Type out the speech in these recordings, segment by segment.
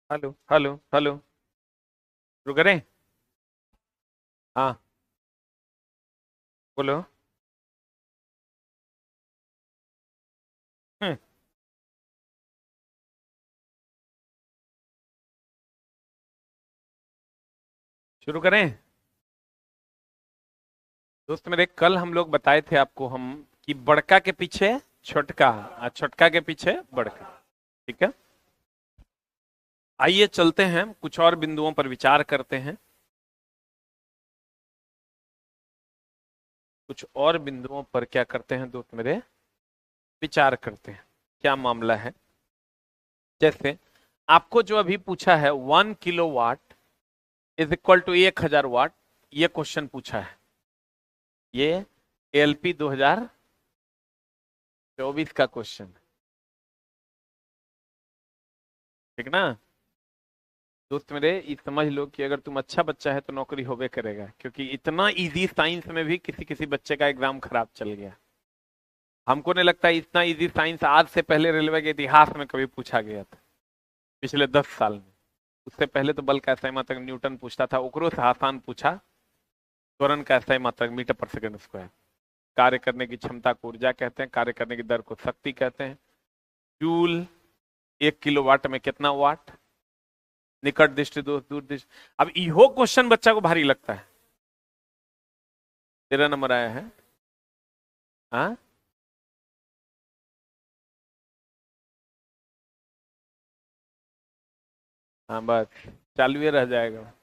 Hello hello hello. शुरू करें। हाँ, बोलो। हम्म, शुरू करें। दोस्त मेरे, कल हम लोग बताए थे आपको हम कि बड़का के पीछे छोटका और छोटका के पीछे बड़का। ठीक है, आइए चलते हैं, कुछ और बिंदुओं पर विचार करते हैं। कुछ और बिंदुओं पर क्या करते हैं दोस्त मेरे, विचार करते हैं। क्या मामला है? जैसे आपको जो अभी पूछा है 1 किलोवाट इज इक्वल टू 1000 वाट, ये क्वेश्चन पूछा है। ये एलपी 2024 का क्वेश्चन। ठीक ना? दोस्त मेरे, ये समझ लो कि अगर तुम अच्छा बच्चा है तो नौकरी होबे करेगा, क्योंकि इतना इजी साइंस में भी किसी किसी बच्चे का एग्जाम खराब चल गया। हमको नहीं लगता इतना इजी साइंस आज से पहले रेलवे के इतिहास में कभी पूछा गया था, पिछले 10 साल में। उससे पहले तो बल का SI मात्रक न्यूटन पूछता था, ओकरो से आसान पूछा त्वरण का SI मात्रक मीटर पर सेकंड स्क्वायर। कार्य करने की क्षमता को ऊर्जा कहते हैं, कार्य करने की दर को शक्ति कहते हैं। जूल 1 किलोवाट में कितना वाट? निकट दृष्टि, दूर दृष्टि। अब इहो क्वेश्चन बच्चा को भारी लगता है। तेरा नंबर आया है। हाँ, हाँ, बस चालू ही रह जाएगा।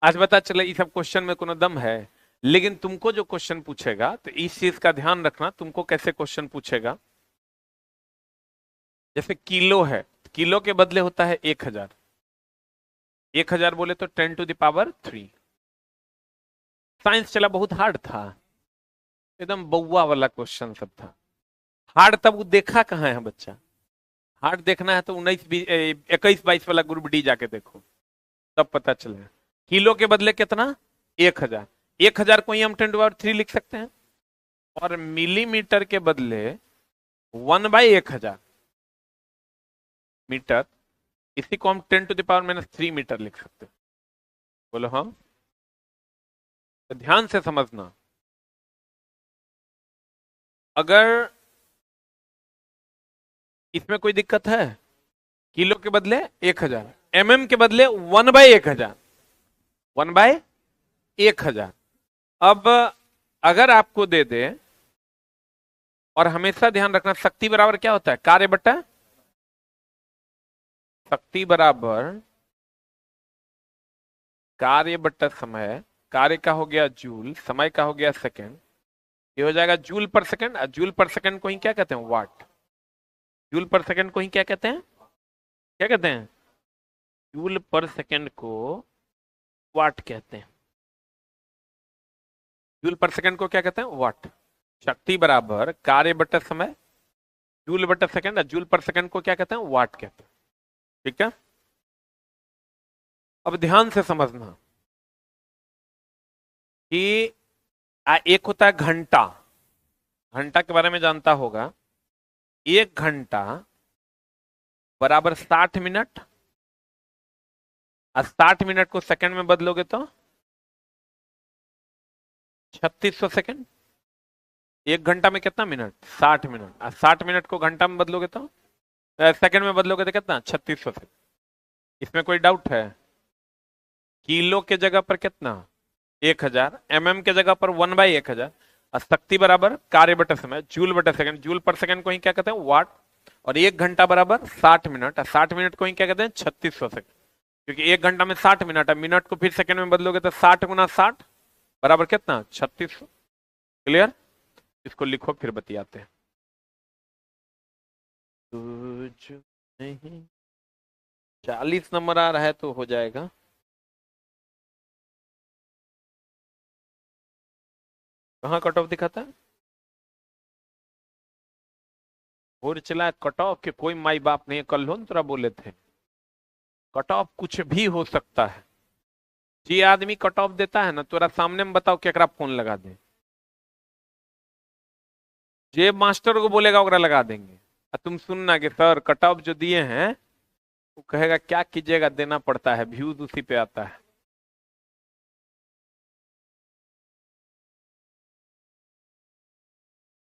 आज पता चले ये सब क्वेश्चन में कोनो दम है। लेकिन तुमको जो क्वेश्चन पूछेगा तो इस चीज का ध्यान रखना, तुमको कैसे क्वेश्चन पूछेगा। जैसे किलो है, किलो के बदले होता है 1000। 1000 बोले तो 10⁻³ साइंस चला, बहुत हार्ड था। एकदम बउआ वाला क्वेश्चन सब था। हार्ड तब वो देखा कहाँ है बच्चा। हार्ड देखना है तो 21-22 वाला ग्रुप डी जाके देखो, तब पता चलेगा। किलो के बदले कितना? 1000। 1000 को ही हम 10⁻³ लिख सकते हैं। और मिलीमीटर के बदले 1/1000 मीटर, इसी को हम 10⁻³ मीटर लिख सकते हैं। बोलो हाँ। तो ध्यान से समझना, अगर इसमें कोई दिक्कत है, किलो के बदले 1000, के बदले 1/1000, 1/1000। अब अगर आपको दे दे, और हमेशा ध्यान रखना शक्ति बराबर क्या होता है? कार्य बटा शक्ति बराबर कार्य बटा समय। कार्य का हो गया जूल, समय का हो गया सेकंड। ये हो जाएगा जूल पर सेकंड, और जूल पर सेकंड को ही क्या कहते हैं? वाट। जूल पर सेकंड को ही क्या कहते हैं? क्या कहते हैं? जूल पर सेकंड को वाट कहते हैं। जूल पर सेकंड को क्या कहते हैं? वाट। शक्ति बराबर कार्य बटा समय, जूल बटा सेकंड, और जूल पर सेकंड को क्या कहते हैं? वाट कहते हैं। ठीक है, अब ध्यान से समझना कि एक होता है घंटा। घंटा के बारे में जानता होगा। 1 घंटा बराबर 60 मिनट, और 60 मिनट को सेकंड में बदलोगे तो 3600 सेकंड। 1 घंटा में कितना मिनट? 60 मिनट। और 60 मिनट को घंटा में बदलोगे तो सेकंड में बदलोगे तो कितना? 3600 सेकंड। इसमें कोई डाउट है? किलो के जगह पर कितना? 1000। के जगह पर 1/1000। और शक्ति बराबर कार्य बटा समय, जूल बटा सेकंड। जूल पर सेकंड को ही क्या कहते हैं? वाट। और 1 घंटा बराबर 60 मिनट, और 60 मिनट को ही क्या कहते हैं? 3600 सेकंड। क्योंकि 1 घंटा में 60 मिनट है, मिनट को फिर सेकंड में बदलोगे तो 60 × 60 बराबर कितना? 3600। क्लियर? इसको लिखो, फिर बतियाते हैं। कुछ नहीं, 40 नंबर आ रहा है तो हो जाएगा। कहाँ कट ऑफ दिखाता है? और चला कट ऑफ के कोई माई बाप नहीं है, कल हो न तोरा बोले थे। कट ऑफ कुछ भी हो सकता है। जे आदमी कट ऑफ देता है ना, तोरा सामने में बताओ केकरा फोन लगा दे। जे मास्टर को बोलेगा ओकरा लगा देंगे। तुम सुनना कि सर कट ऑफ जो दिए हैं वो कहेगा क्या कीजिएगा, देना पड़ता है, व्यूज उसी पे आता है।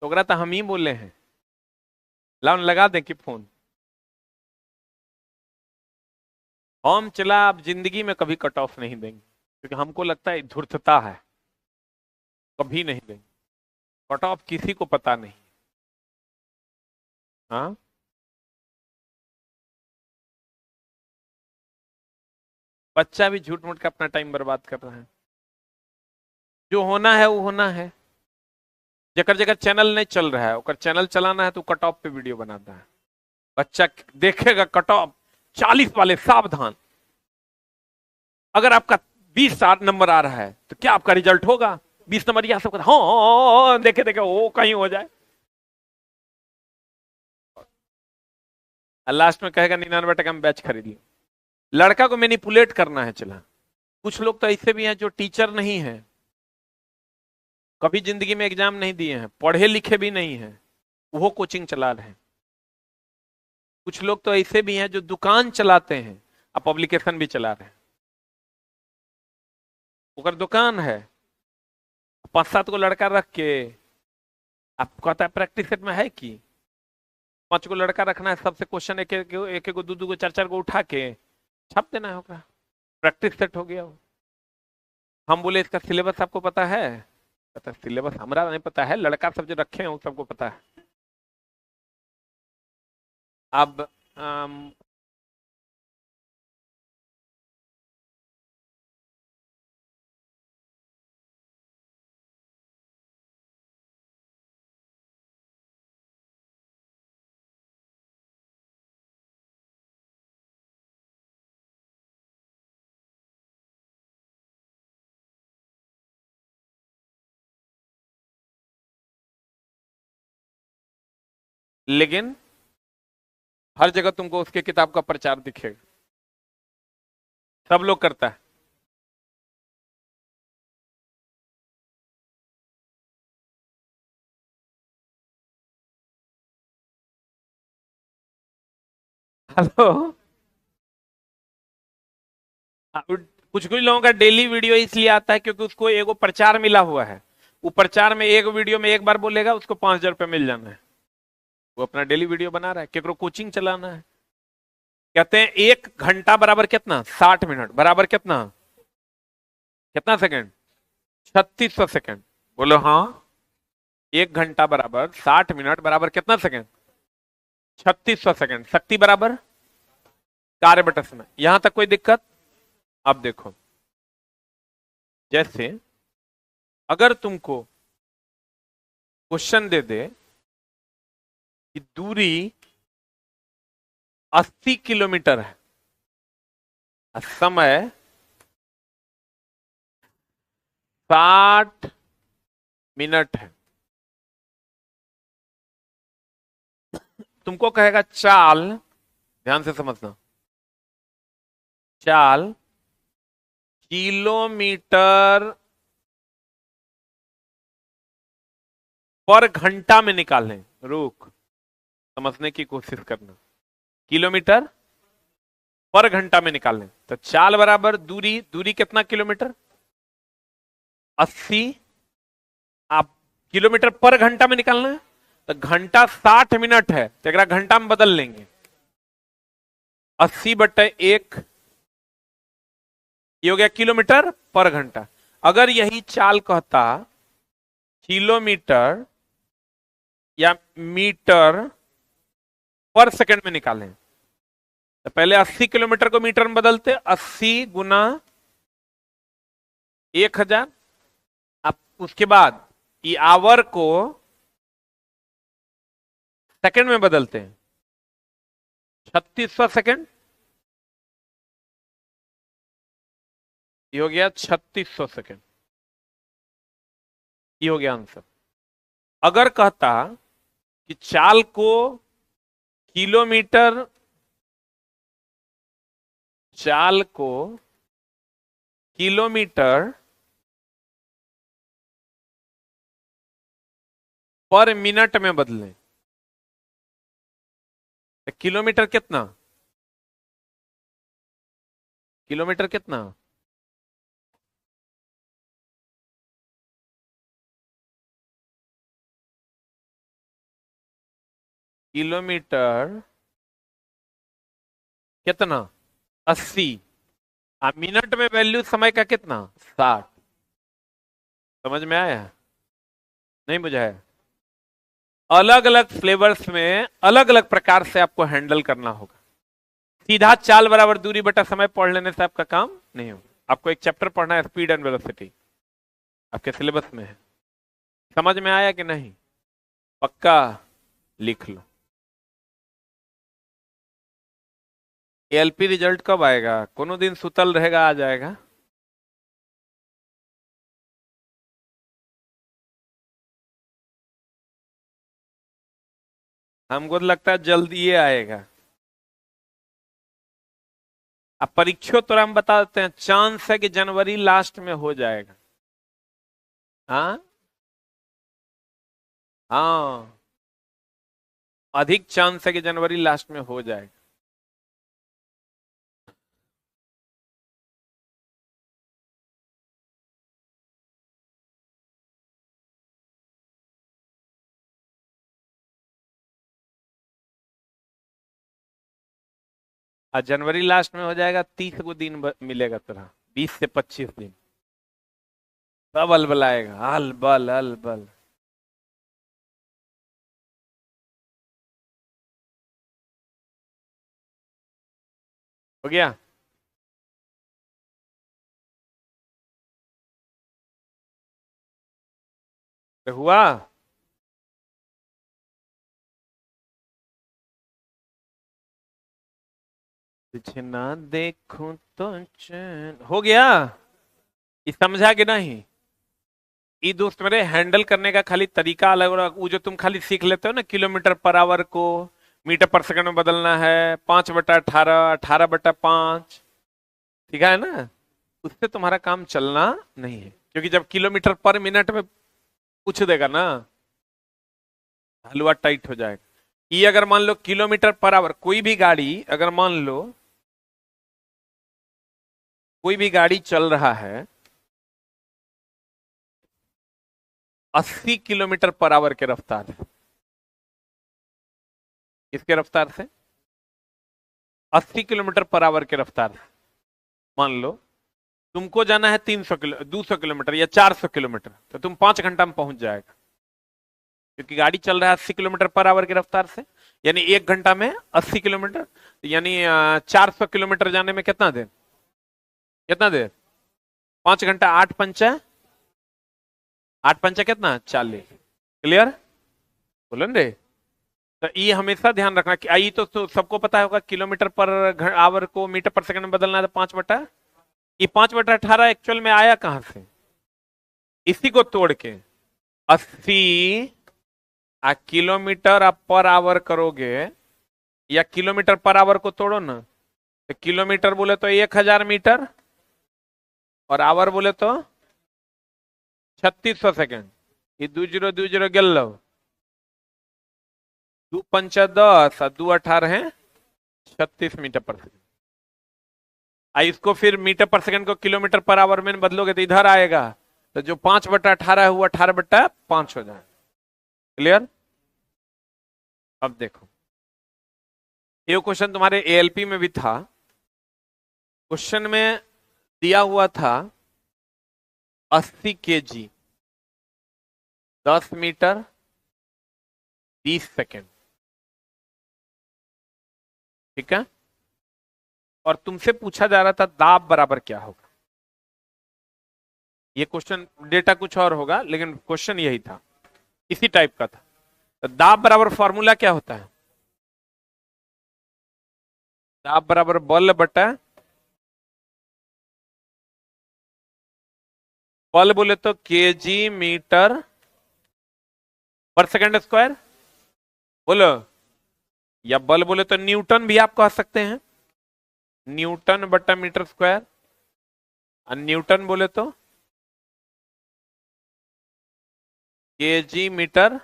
तो अगर तो हम ही बोले हैं, लाओ लगा दें कि फोन हम चला, आप जिंदगी में कभी कट ऑफ नहीं देंगे, क्योंकि हमको लगता है धूर्तता है, कभी नहीं देंगे कट ऑफ, किसी को पता नहीं। हाँ, बच्चा भी झूठ मूठ का अपना टाइम बर्बाद कर रहा है। जो होना है वो होना है। जकर जकर चैनल नहीं चल रहा है, ओकर चैनल चलाना है तो कट ऑफ पे वीडियो बनाता है। बच्चा देखेगा कट ऑफ 40 वाले, सावधान, अगर आपका 20 नंबर आ रहा है तो क्या आपका रिजल्ट होगा? 20 नंबर या सब, हाँ देखे देखे वो कहीं हो जाए, लास्ट में कहेगा 99 में बैच खरीद ली। लड़का को मैनिपुलेट करना है चला। कुछ लोग तो ऐसे भी हैं जो टीचर नहीं है, कभी जिंदगी में एग्जाम नहीं दिए हैं, पढ़े लिखे भी नहीं है, वो कोचिंग चला रहे हैं। कुछ लोग तो ऐसे भी हैं जो दुकान चलाते हैं और पब्लिकेशन भी चला रहे हैं। अगर दुकान है, 5-7 को लड़का रख के, आप कहता है प्रैक्टिस सेट में है कि 5 को लड़का रखना है, सबसे क्वेश्चन एक एक को, दो को, चार को उठा के छाप देना होगा, प्रैक्टिस सेट हो गया वो। हम बोले इसका सिलेबस आपको पता है? पता सिलेबस हमारा नहीं पता है, लड़का सब जो रखे हैं वो सबको पता है। अब लेकिन हर जगह तुमको उसके किताब का प्रचार दिखेगा, सब लोग करता है। हेलो, कुछ कुछ लोगों का डेली वीडियो इसलिए आता है क्योंकि उसको एगो प्रचार मिला हुआ है, वो प्रचार में एक वीडियो में एक बार बोलेगा, उसको 5,000 रुपये मिल जाना है। वो अपना डेली वीडियो बना रहा है, केकरो कोचिंग चलाना है। कहते हैं 1 घंटा बराबर कितना, 60 मिनट बराबर कितना, कितना सेकंड, 3600 सेकंड। बोलो हाँ। 1 घंटा बराबर 60 मिनट बराबर कितना सेकंड, 3600 सेकंड। शक्ति बराबर कार्य बटा समय, यहां तक कोई दिक्कत? अब देखो, जैसे अगर तुमको क्वेश्चन दे दे कि दूरी 80 किलोमीटर है, समय 60 मिनट है, तुमको कहेगा चाल, ध्यान से समझना, चाल किलोमीटर पर घंटा में निकालें। रुक, समझने की कोशिश करना। किलोमीटर पर घंटा में निकालें तो चाल बराबर दूरी, दूरी कितना किलोमीटर, 80। आप किलोमीटर पर घंटा में निकालना है तो घंटा 60 मिनट है तो एक घंटा में बदल लेंगे, 80/1, ये हो गया किलोमीटर पर घंटा। अगर यही चाल कहता किलोमीटर या मीटर पर सेकंड में निकालें तो पहले 80 किलोमीटर को मीटर में बदलते, 80 गुना 1000। अब उसके बाद ये आवर को सेकंड में बदलते हैं, 3600 सेकंड। ये हो गया 3600 सेकंड, ये हो गया आंसर। अगर कहता कि चाल को किलोमीटर, चाल को किलोमीटर पर मिनट में बदलें तो किलोमीटर कितना, किलोमीटर कितना? किलोमीटर कितना? 80। अब मिनट में वैल्यू समय का कितना? 60। समझ में आया? नहीं बुझाया? अलग अलग फ्लेवर्स में अलग अलग प्रकार से आपको हैंडल करना होगा। सीधा चाल बराबर दूरी बटा समय पढ़ लेने से आपका काम नहीं होगा। आपको एक चैप्टर पढ़ना है, स्पीड एंड वेलोसिटी, आपके सिलेबस में है। समझ में आया कि नहीं? पक्का लिख लो। एलपी रिजल्ट कब आएगा? कोनो दिन सुतल रहेगा, आ जाएगा। हमको तो लगता है जल्दी ये आएगा। अब परीक्षा तो हम बता देते हैं, चांस है कि जनवरी लास्ट में हो जाएगा। हाँ हाँ, अधिक चांस है कि जनवरी लास्ट में हो जाएगा। और जनवरी लास्ट में हो जाएगा, 30 को दिन मिलेगा तरह, 20 से 25 दिन। सब अलबलाएगा, हल बल हल बल। हो गया? तो हुआ। तुझे ना देखूं तो चैन हो गया। ये समझा कि नहीं? ये दोस्त मेरे हैंडल करने का खाली तरीका अलग अलग। वो जो तुम खाली सीख लेते हो ना, किलोमीटर पर आवर को मीटर पर सेकंड में बदलना है, 5/18, 18/5, ठीक है ना? उससे तुम्हारा काम चलना नहीं है, क्योंकि जब किलोमीटर पर मिनट में पूछ देगा ना, हलवा टाइट हो जाएगा। ये अगर मान लो किलोमीटर पर आवर, कोई भी गाड़ी अगर मान लो, कोई भी गाड़ी चल रहा है 80 किलोमीटर पर आवर के रफ्तार से। किसके रफ्तार से? 80 किलोमीटर पर आवर के रफ्तार से। मान लो तुमको जाना है 200 किलोमीटर या 400 किलोमीटर, तो तुम 5 घंटा में पहुंच जाएगा, क्योंकि गाड़ी चल रहा है 80 किलोमीटर पर आवर की रफ्तार से। यानी 1 घंटा में 80 किलोमीटर, यानी 400 किलोमीटर जाने में कितना देर? कितना देर? 5 घंटा। 8 पंचा कितना? 40। क्लियर? बोलो रे। तो ये हमेशा ध्यान रखना कि आई तो सबको पता होगा, किलोमीटर पर आवर को मीटर पर सेकंड में बदलना है, तो 5/, ये 5/18 एक्चुअल में आया कहां से? इसी को तोड़ के 80 किलोमीटर आप पर आवर करोगे, या किलोमीटर पर आवर को तोड़ो ना, तो किलोमीटर बोले तो 1000 मीटर, और आवर बोले तो 3600 सेकेंड। ये 2020 गेल, 2×5 = 10 और 2×18 है 36 मीटर पर सेकंड। इसको फिर मीटर पर सेकंड को किलोमीटर पर आवर में बदलोगे तो इधर आएगा, तो जो 5/18 है वो 18/5 हो जाए। क्लियर? अब देखो, ये क्वेश्चन तुम्हारे एएलपी में भी था। क्वेश्चन में दिया हुआ था 80 kg, 10 मीटर, 20 सेकेंड, ठीक है? और तुमसे पूछा जा रहा था दाब बराबर क्या होगा। ये क्वेश्चन, डेटा कुछ और होगा लेकिन क्वेश्चन यही था, इसी टाइप का था। तो दाब बराबर फॉर्मूला क्या होता है? दाब बराबर बल बटा, बल बोले तो केजी मीटर पर सेकंड स्क्वायर, बोलो, या बल बोले तो न्यूटन भी आप कह सकते हैं, न्यूटन बटा मीटर स्क्वायर। और न्यूटन बोले तो केजी मीटर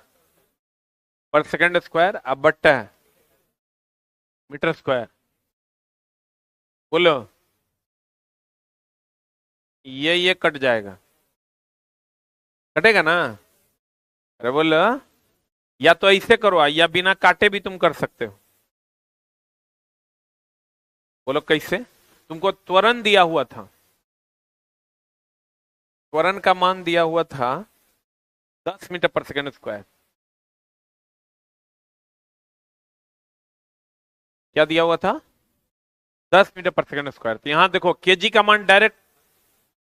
पर सेकंड स्क्वायर, अब बट्टा मीटर स्क्वायर, बोलो। ये कट जाएगा, कटेगा ना? अरे बोलो, या तो ऐसे करो या बिना काटे भी तुम कर सकते हो। बोलो कैसे? तुमको त्वरण दिया हुआ था, त्वरण का मान दिया हुआ था 10 मीटर पर सेकंड स्क्वायर। क्या दिया हुआ था? 10 मीटर पर सेकंड स्क्वायर। तो यहां देखो केजी का मान डायरेक्ट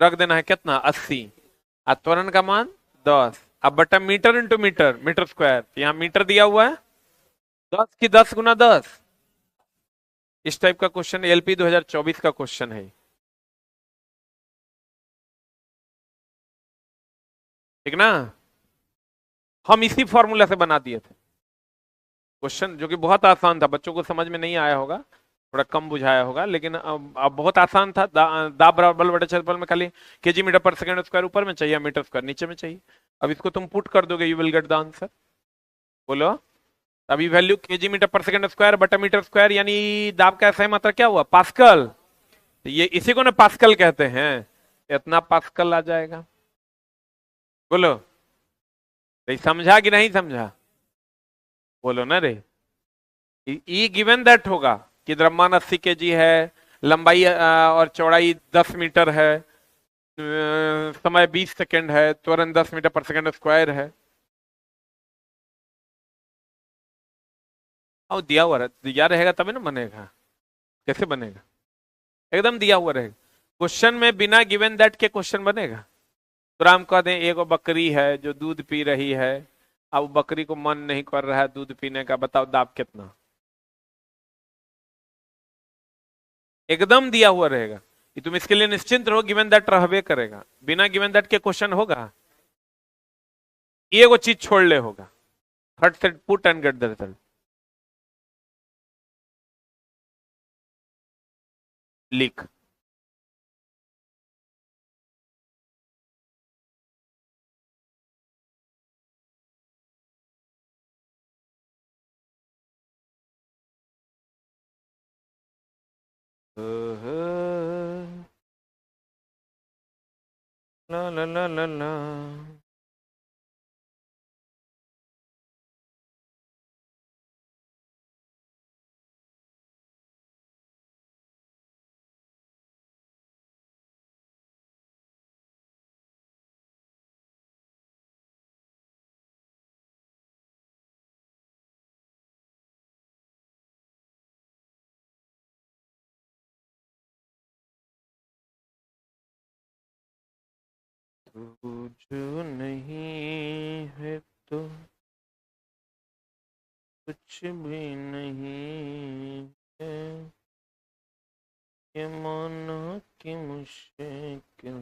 रख देना है, कितना? 80। और त्वरण का मान 10। अब बटा metre into metre, metre square, तो यहाँ मीटर दिया हुआ है 10 की 10 गुना 10। इस टाइप का क्वेश्चन एलपी 2024 का क्वेश्चन है, ठीक ना? हम इसी फॉर्मूला से बना दिए थे क्वेश्चन, जो कि बहुत आसान था, बच्चों को समझ में नहीं आया होगा, थोड़ा कम बुझाया होगा, लेकिन अब बहुत आसान था। दाब बराबर बटे क्षेत्रफल में खाली केजी मीटर पर सेकंड स्क्वायर ऊपर में चाहिए, मीटर स्क्वायर नीचे में चाहिए। अब इसको तुम पुट कर दोगे, you will get the answer. बोलो, अभी वैल्यू केजी मीटर पर सेकंड स्क्वायर बटा मीटर स्क्वायर, यानी दाब का सही मात्रा क्या हुआ? पास्कल। तो ये इसी को ना पास्कल कहते हैं, इतना पास्कल आ जाएगा। बोलो, तो समझा कि नहीं समझा? बोलो ना रे। ई गिवन दैट होगा कि द्रव्यमान 80 kg है, लंबाई और चौड़ाई 10 मीटर है, समय 20 सेकेंड है, त्वरण 10 मीटर पर सेकंड स्क्वायर है। और दिया हुआ दिया रहेगा तभी ना बनेगा। कैसे बनेगा? एकदम दिया हुआ रहेगा। क्वेश्चन में बिना गिवन दैट के क्वेश्चन बनेगा? तो हम कह दें एक बकरी है जो दूध पी रही है, अब बकरी को मन नहीं कर रहा है दूध पीने का, बताओ दाब कितना? एकदम दिया हुआ रहेगा कि तुम इसके लिए निश्चिंत रहो, गिवन दैट रहबे करेगा। बिना गिवन दैट के क्वेश्चन होगा? ये वो चीज छोड़ ले होगा, फट से put and get the result. लिख। ला ला ला ला ला। तू जो नहीं है तो कुछ भी नहीं है, ये माना कि मुझसे क्यों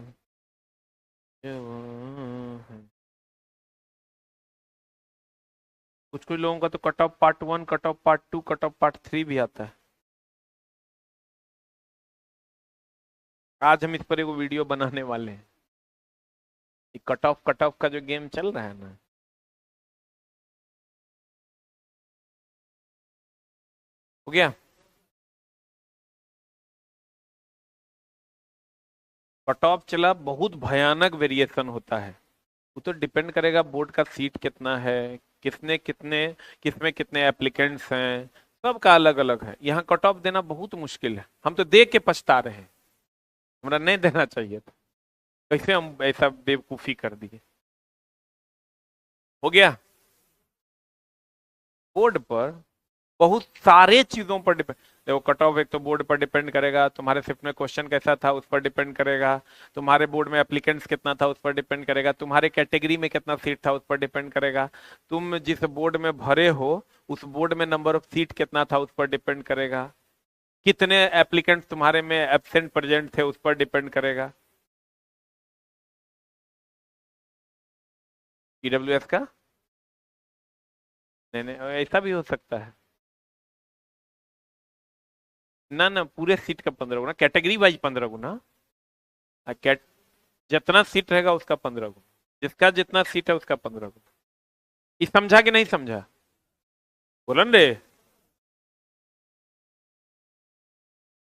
जवां है। कुछ कुछ लोगों का तो cut off part 1, cut off part 2, cut off part 3 भी आता है। आज हम इस पर एक वीडियो बनाने वाले हैं, कट ऑफ का जो गेम चल रहा है ना। हो गया? कट ऑफ चला, बहुत भयानक वेरिएशन होता है। वो तो डिपेंड करेगा बोर्ड का सीट कितना है, किसने कितने, किसमें कितने एप्लीकेंट्स हैं, सबका अलग अलग है। यहाँ कट ऑफ देना बहुत मुश्किल है, हम तो देख के पछता रहे हैं, हमारा नहीं देना चाहिए था। कैसे हम ऐसा बेवकूफी कर दिए। हो गया? बोर्ड पर बहुत सारे चीजों पर डिपेंड। देखो कट ऑफ एक तो बोर्ड पर डिपेंड करेगा, तुम्हारे शिफ्ट में क्वेश्चन कैसा था उस पर डिपेंड करेगा, तुम्हारे बोर्ड में एप्लीकेंट्स कितना था उस पर डिपेंड करेगा, तुम्हारे कैटेगरी में कितना सीट था उस पर डिपेंड करेगा, तुम जिस बोर्ड में भरे हो उस बोर्ड में नंबर ऑफ सीट कितना था उस पर डिपेंड करेगा, कितने एप्लीकेंट्स तुम्हारे में एब्सेंट प्रेजेंट थे उस पर डिपेंड करेगा। ईडब्ल्यूएस का? नहीं नहीं, ऐसा भी हो सकता है। ना ना, पूरे सीट का 15 गुना, कैटेगरी वाइज 15 गुना। कैट जितना सीट रहेगा उसका 15 गुना, जिसका जितना सीट है उसका 15 गुना। ये समझा कि नहीं समझा? बोलन रे।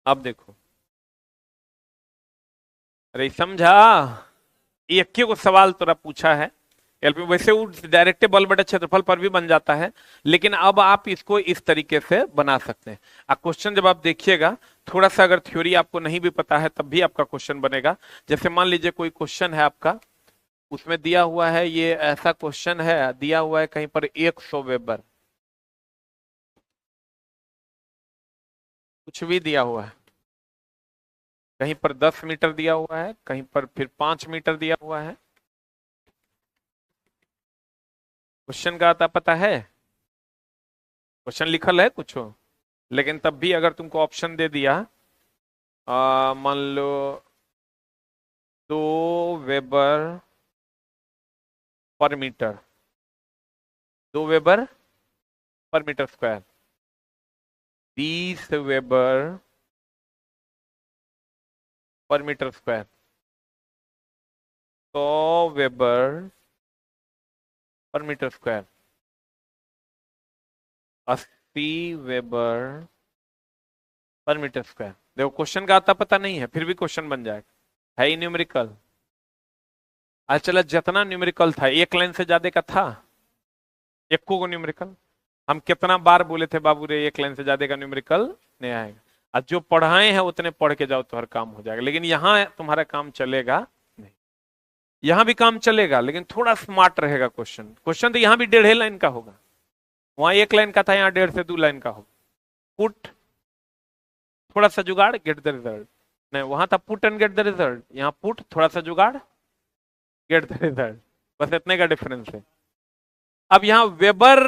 अब देखो, अरे समझा, ये एक को सवाल तोरा पूछा है एलपी, वैसे वो डायरेक्ट बल बटे क्षेत्रफल पर भी बन जाता है, लेकिन अब आप इसको इस तरीके से बना सकते हैं। क्वेश्चन जब आप देखिएगा, थोड़ा सा अगर थ्योरी आपको नहीं भी पता है तब भी आपका क्वेश्चन बनेगा। जैसे मान लीजिए कोई क्वेश्चन है आपका, उसमें दिया हुआ है, ये ऐसा क्वेश्चन है, दिया हुआ है कहीं पर 100 वेबर, कुछ भी दिया हुआ है, कहीं पर 10 मीटर दिया हुआ है, कहीं पर फिर 5 मीटर दिया हुआ है। क्वेश्चन का आता पता है, क्वेश्चन लिखल है कुछ हो, लेकिन तब भी अगर तुमको ऑप्शन दे दिया, मान लो 2 weber per metre, 2 weber per metre square, 20 weber per metre square, 100 weber per metre square, 80 weber per metre square. देखो क्वेश्चन का आता पता नहीं है, फिर भी क्वेश्चन बन जाएगा, है ही न्यूमेरिकल। आज चला जितना न्यूमेरिकल था, एक लाइन से ज्यादा का था, एक को न्यूमेरिकल। हम कितना बार बोले थे बाबू रे, एक लाइन से ज्यादा का न्यूमेरिकल नहीं आएगा। आज जो पढ़ाए हैं उतने पढ़ के जाओ तो हर काम हो जाएगा, लेकिन यहाँ तुम्हारा काम चलेगा नहीं। यहाँ भी काम चलेगा लेकिन थोड़ा स्मार्ट रहेगा क्वेश्चन। क्वेश्चन तो यहाँ भी 1.5 लाइन का होगा, वहां 1 लाइन का था, यहाँ 1.5 से 2 लाइन का होगा। पुट, थोड़ा सा जुगाड़, गेट द रिजल्ट। नहीं, वहां था put and get the result, यहाँ पुट, थोड़ा सा जुगाड़, गेट द रिजल्ट, बस इतने का डिफरेंस है। अब यहाँ वेबर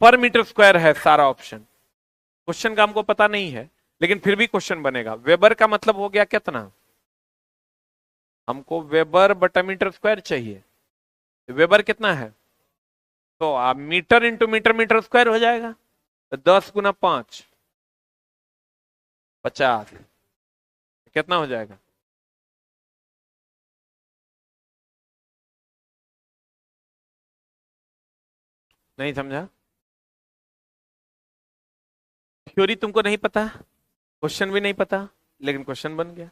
पर मीटर स्क्वायर है सारा ऑप्शन, क्वेश्चन का हमको पता नहीं है, लेकिन फिर भी क्वेश्चन बनेगा। वेबर का मतलब हो गया कितना, हमको वेबर बटा मीटर स्क्वायर चाहिए। वेबर कितना है, तो आप metre into metre, metre square हो जाएगा, तो 10 गुना 5 50, कितना हो जाएगा। नहीं समझा, थ्योरी तुमको नहीं पता, क्वेश्चन भी नहीं पता, लेकिन क्वेश्चन बन गया।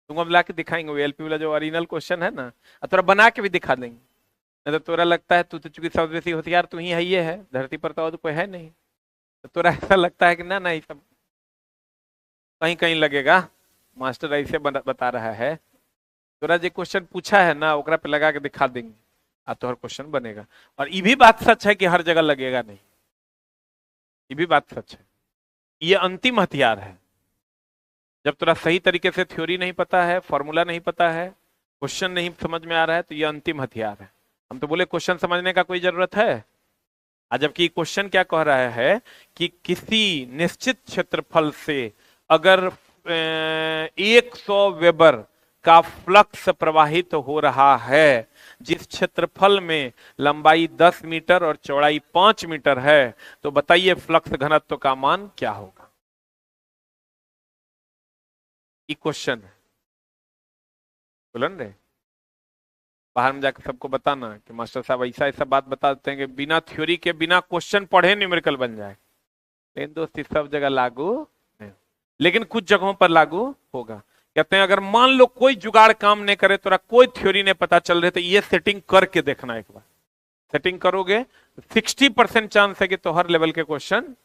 तुमको हम ला के दिखाएंगे, वो एलपी वाला जो ओरिजिनल क्वेश्चन है ना, थोड़ा बना के भी दिखा देंगे। नहीं तो तोरा लगता है तू तो चूंकि सबसे बेसी होशियार तू ही है, ये है धरती पर, तो और कोई है नहीं, तो तोरा ऐसा लगता है कि ना ना ये सब कहीं कहीं लगेगा, मास्टर ऐसे बता रहा है। तोरा जो क्वेश्चन पूछा है ना, ओकरा पे लगा के दिखा देंगे, तो हर क्वेश्चन बनेगा। और ये भी बात सच है कि हर जगह लगेगा नहीं, ये भी बात सच है। ये अंतिम हथियार है, जब तोरा सही तरीके से थ्योरी नहीं पता है, फॉर्मूला नहीं पता है, क्वेश्चन नहीं समझ में आ रहा है, तो ये अंतिम हथियार है। हम तो बोले क्वेश्चन समझने का कोई जरूरत है, जबकि क्वेश्चन क्या कह रहा है कि किसी निश्चित क्षेत्रफल से अगर 100 वेबर का फ्लक्स प्रवाहित हो रहा है, जिस क्षेत्रफल में लंबाई 10 मीटर और चौड़ाई 5 मीटर है, तो बताइए फ्लक्स घनत्व का मान क्या होगा। ये क्वेश्चन है, बोलन रे, बाहर में जाकर सबको बताना कि मास्टर साहब ऐसा ऐसा बात बता देते हैं कि बिना थ्योरी के, बिना क्वेश्चन पढ़े न्यूमेरिकल बन जाए। लेकिन दोस्त सब जगह लागू नहीं, लेकिन कुछ जगहों पर लागू होगा। कहते हैं अगर मान लो कोई जुगाड़ काम नहीं करे, तो कोई थ्योरी नहीं पता चल रहे, तो ये सेटिंग करके देखना एक बार। सेटिंग करोगे 60% चांस है कि तो हर लेवल के क्वेश्चन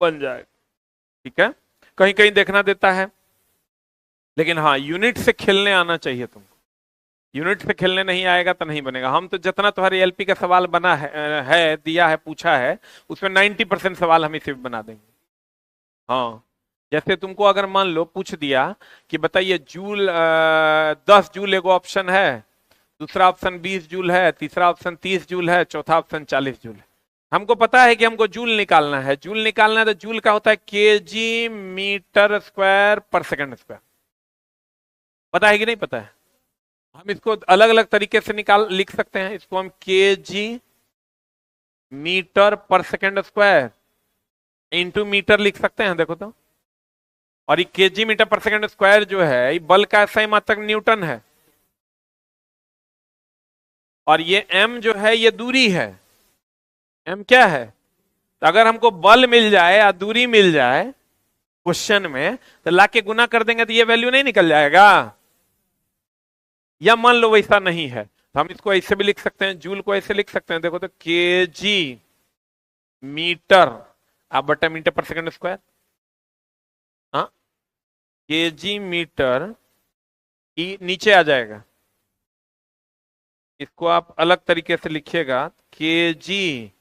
बन जाए। ठीक है, कहीं कहीं देखना देता है, लेकिन हाँ यूनिट से खेलने आना चाहिए तुमको। यूनिट से खेलने नहीं आएगा तो नहीं बनेगा। हम तो जितना तुम्हारे एलपी का सवाल बना है दिया है, पूछा है, उसमें 90% सवाल हम इसे भी बना देंगे। हाँ, जैसे तुमको अगर मान लो पूछ दिया कि बताइए जूल, 10 जूल एगो ऑप्शन है, दूसरा ऑप्शन 20 जूल है, तीसरा ऑप्शन 30 जूल है, चौथा ऑप्शन 40 जूल है। हमको पता है कि हमको जूल निकालना है, जूल निकालना है, तो जूल का होता है केजी मीटर स्क्वायर पर सेकंड स्क्वायर। पता है कि नहीं पता है? हम इसको अलग अलग तरीके से लिख सकते हैं। इसको हम केजी मीटर पर सेकंड स्क्वायर इंटू मीटर लिख सकते हैं, देखो तो। और ये केजी मीटर पर सेकंड स्क्वायर जो है, ये बल का सही मात्रक न्यूटन है, और ये m जो है ये दूरी है। m क्या है, तो अगर हमको बल मिल जाए या दूरी मिल जाए क्वेश्चन में, तो लाके गुना कर देंगे तो ये वैल्यू नहीं निकल जाएगा। या मान लो वैसा नहीं है तो हम इसको ऐसे भी लिख सकते हैं, जूल को ऐसे लिख सकते हैं, देखो तो केजी मीटर आप बटा मीटर पर सेकंड स्क्वायर। हाँ, केजी मीटर ई नीचे आ जाएगा, इसको आप अलग तरीके से लिखिएगा, केजी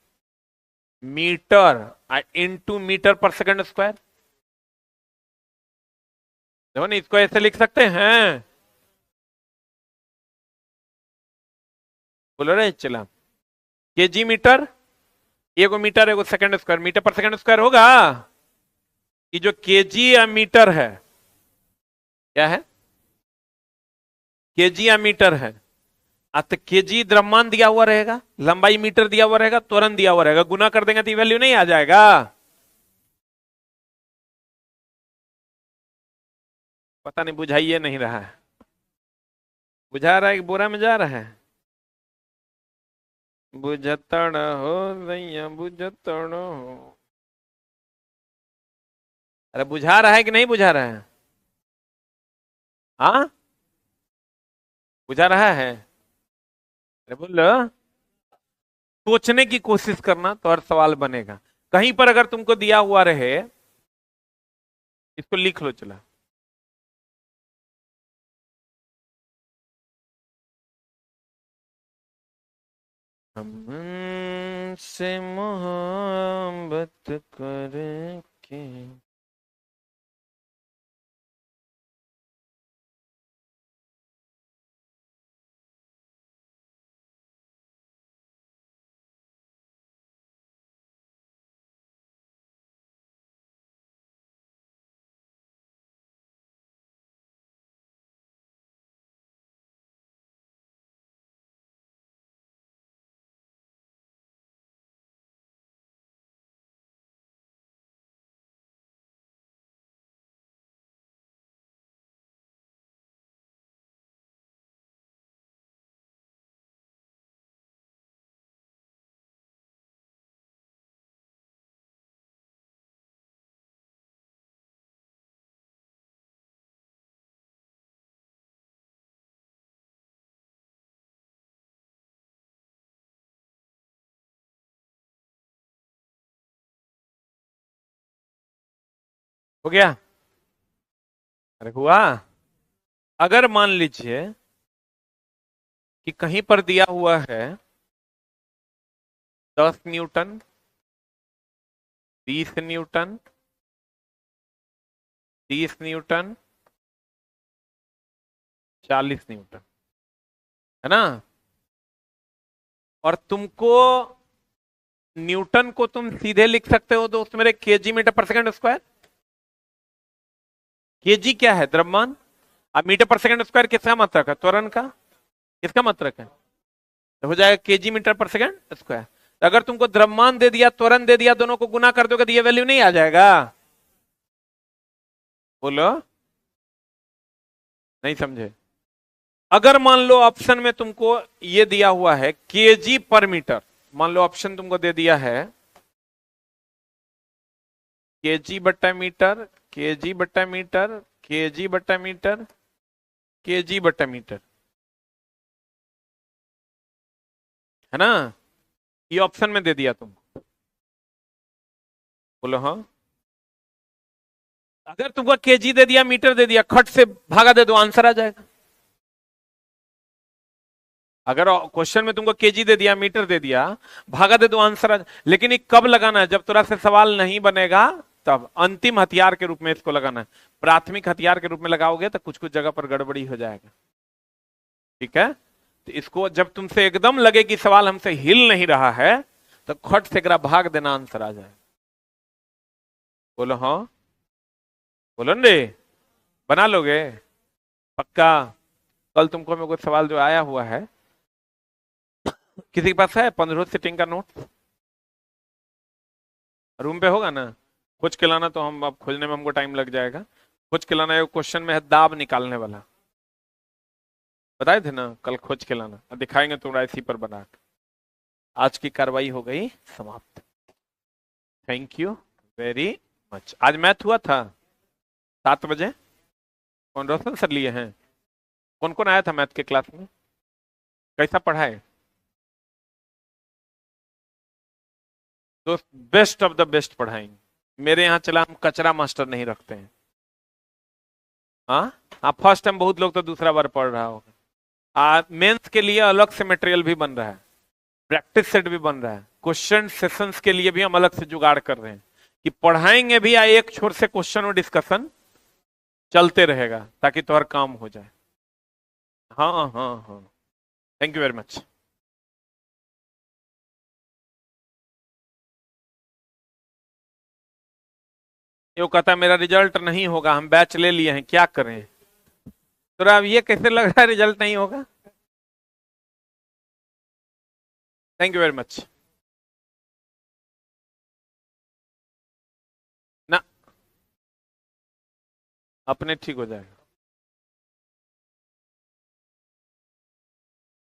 मीटर इनटू मीटर पर सेकंड स्क्वायर। देखो ना, इसको ऐसे लिख सकते हैं, बोलो रे चला, केजी मीटर, एगो मीटर एगो सेकंड स्क्वायर, मीटर पर सेकंड स्क्वायर होगा। ये जो केजी या मीटर है, क्या है, केजी या मीटर है। तो केजी द्रव्यमान दिया हुआ रहेगा, लंबाई मीटर दिया हुआ रहेगा, त्वरण दिया हुआ रहेगा, गुना कर देंगे तो वैल्यू नहीं आ जाएगा। पता नहीं बुझाइए नहीं रहा है, बुझा रहा है कि बोरा में जा रहा है, बुझतड़ हो भैया बुझतड़ हो। अरे बुझा रहा है कि नहीं बुझा रहा है? हाँ, बुझा रहा है। अरे बोलो, सोचने की कोशिश करना तो हर सवाल बनेगा। कहीं पर अगर तुमको दिया हुआ रहे, इसको लिख लो चला, हमसे मोहब्बत करके। हो गया? अरे हुआ। अगर मान लीजिए कि कहीं पर दिया हुआ है 10 न्यूटन, 20 न्यूटन, 30 न्यूटन, 40 न्यूटन, है ना, और तुमको न्यूटन को तुम सीधे लिख सकते हो दोस्त मेरे केजी मीटर पर सेकंड स्क्वायर। केजी क्या है, द्रव्यमान। अब मीटर पर सेकंड स्क्वायर किसका मात्रक है, त्वरण का, किसका मात्रक है, तो हो जाएगा केजी मीटर पर सेकंड स्क्वायर। तो अगर तुमको द्रव्यमान दे दिया, त्वरण दे दिया, दोनों को गुना कर दोगे तो ये वैल्यू नहीं आ जाएगा। बोलो, नहीं समझे? अगर मान लो ऑप्शन में तुमको ये दिया हुआ है केजी पर मीटर, मान लो ऑप्शन तुमको दे दिया है केजी बट्टा मीटर, केजी बट्टा मीटर, केजी बट्टा मीटर, केजी बट्टा मीटर, है ना, ये ऑप्शन में दे दिया तुमको। बोलो हाँ। अगर तुमको केजी दे दिया, मीटर दे दिया, खट से भागा दे दो, आंसर आ जाएगा। अगर क्वेश्चन में तुमको केजी दे दिया, मीटर दे दिया, भागा दे दो, आंसर आ। लेकिन ये कब लगाना है, जब तुरंत से सवाल नहीं बनेगा तब अंतिम हथियार के रूप में इसको लगाना है। प्राथमिक हथियार के रूप में लगाओगे तो कुछ कुछ जगह पर गड़बड़ी हो जाएगा। ठीक है, तो इसको जब तुमसे एकदम लगे कि सवाल हमसे हिल नहीं रहा है, तो खट से भाग देना, आंसर आ जाए। बोलो हाँ, बोलो रे, बना लोगे पक्का? कल तुमको मेरे को सवाल जो आया हुआ है, किसी के पास है 15 सीटिंग का नोट? रूम पे होगा ना? खोज के लाना, तो हम अब खोजने में हमको टाइम लग जाएगा। खोज के लाना, क्वेश्चन में है दाब निकालने वाला, बताए थे ना कल, खोज के लाना, अब दिखाएंगे तुम्हारा इसी पर बना। आज की कार्रवाई हो गई समाप्त। Thank you very much. आज मैथ हुआ था 7 बजे, कौन रोशन सर लिए हैं? कौन कौन आया था मैथ के क्लास में? कैसा पढ़ा है? दोस्त बेस्ट ऑफ द बेस्ट पढ़ाएंगे। मेरे यहाँ चला, हम कचरा मास्टर नहीं रखते हैं। हाँ, आप फर्स्ट टाइम, बहुत लोग तो दूसरा बार पढ़ रहा होगा। मेंस के लिए अलग से मटेरियल भी बन रहा है, प्रैक्टिस सेट भी बन रहा है, क्वेश्चन सेशंस के लिए भी हम अलग से जुगाड़ कर रहे हैं कि पढ़ाएंगे भी, या एक छोर से क्वेश्चन और डिस्कशन चलते रहेगा ताकि तुम्हारा काम हो जाए। हाँ हाँ हाँ, थैंक यू वेरी मच। ये कहता है मेरा रिजल्ट नहीं होगा, हम बैच ले लिए हैं, क्या करें? तो अब ये कैसे लग रहा है रिजल्ट नहीं होगा? Thank you very much. ना, अपने ठीक हो जाएगा।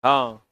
हाँ,